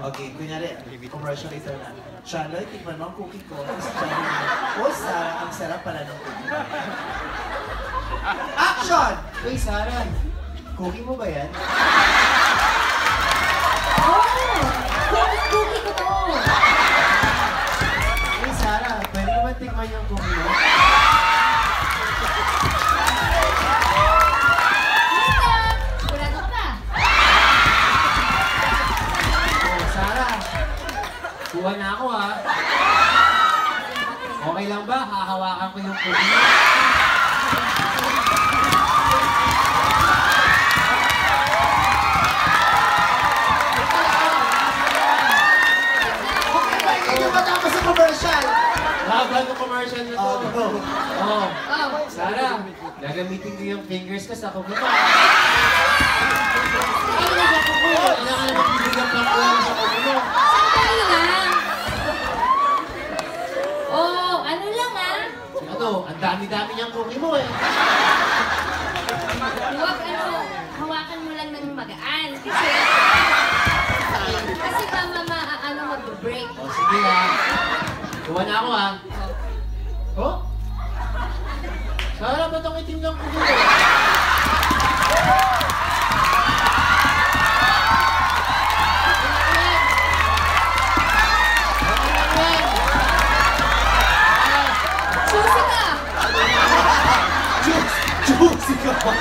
Okay, kunyari, commercial later na. Charlotte, tikman mo ang cookie ko. Tapos Charlotte, oh Sarah, ang sarap pala ng cookie. Action! Uy, Sarah, cookie mo ba yan? Cookie ko to! Uy, Sarah, pwede naman tikman yung cookie mo? Kurado ka ba? Oh, Sarah, kuha na ako ha. Okay lang ba? Hahawakan ko yung cookie mo. Commercial! Laban ng commercial na to. Oh. Sarah, gagamitin ko yung fingers ko sa cookie mo. Kailangan na magbibigyan pa ko sa cookie mo. Sandali lang. Oh, ano lang ah. Ano, ang dami-dami niyang cookie mo eh. Huwag hawakan mo lang ng magaan. Kasi mag-break. O sige ha. Kuha na ako ha. Oh? Sarah, ba't ang itim ng cookie mo? Susi ka! Juicy ka pa!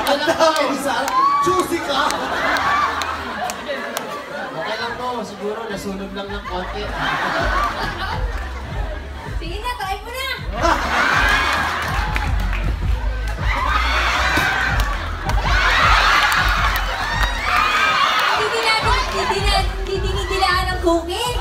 Okay lang to. Juicy ka! Okay lang to. Siguro nasunog lang ng konti. Sige na, try mo na! Hindi dinidilaan ng cookie!